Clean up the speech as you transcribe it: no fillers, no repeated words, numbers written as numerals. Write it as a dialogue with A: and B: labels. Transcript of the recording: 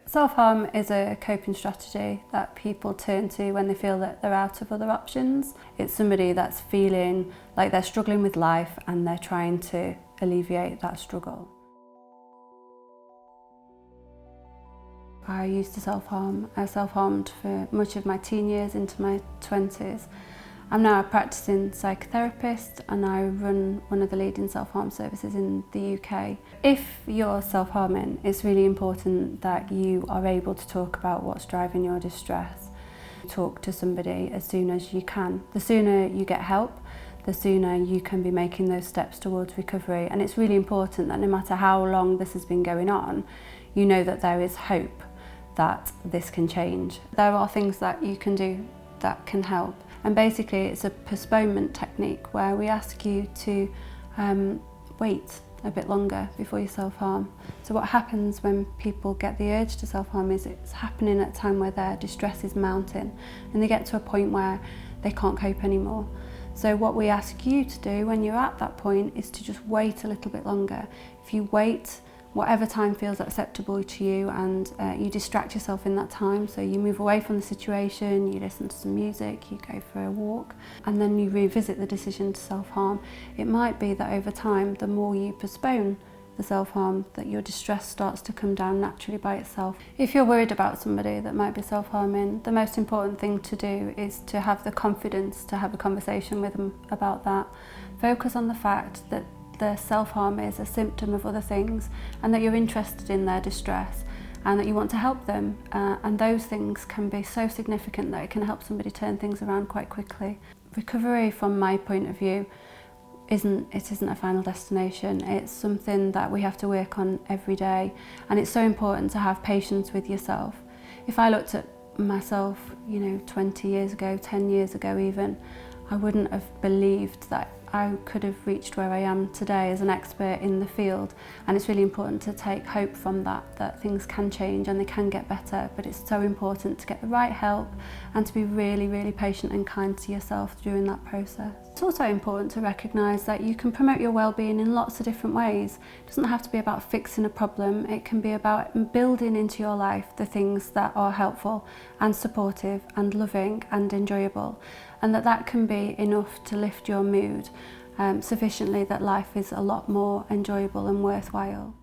A: Self-harm is a coping strategy that people turn to when they feel that they're out of other options. It's somebody that's feeling like they're struggling with life and they're trying to alleviate that struggle. I used to self-harm. I self-harmed for much of my teen years into my 20s. I'm now a practicing psychotherapist and I run one of the leading self-harm services in the UK. If you're self-harming, it's really important that you are able to talk about what's driving your distress. Talk to somebody as soon as you can. The sooner you get help, the sooner you can be making those steps towards recovery. And it's really important that no matter how long this has been going on, you know that there is hope that this can change. There are things that you can do that can help. And basically it's a postponement technique where we ask you to wait a bit longer before you self-harm. So what happens when people get the urge to self-harm is it's happening at a time where their distress is mounting and they get to a point where they can't cope anymore. So what we ask you to do when you're at that point is to just wait a little bit longer. If you wait whatever time feels acceptable to you and you distract yourself in that time, so you move away from the situation, you listen to some music, you go for a walk, and then you revisit the decision to self-harm. It might be that over time, the more you postpone the self-harm, that your distress starts to come down naturally by itself. If you're worried about somebody that might be self-harming, the most important thing to do is to have the confidence to have a conversation with them about that. Focus on the fact that the self-harm is a symptom of other things and that you're interested in their distress and that you want to help them, and those things can be so significant that it can help somebody turn things around quite quickly. Recovery, from my point of view, isn't a final destination. It's something that we have to work on every day, and it's so important to have patience with yourself. If I looked at myself, 20 years ago, 10 years ago even, I wouldn't have believed that I could have reached where I am today as an expert in the field. And it's really important to take hope from that things can change and they can get better, but it's so important to get the right help and to be really, really patient and kind to yourself during that process. It's also important to recognise that you can promote your well-being in lots of different ways. It doesn't have to be about fixing a problem, it can be about building into your life the things that are helpful and supportive and loving and enjoyable, and that can be enough to lift your mood sufficiently that life is a lot more enjoyable and worthwhile.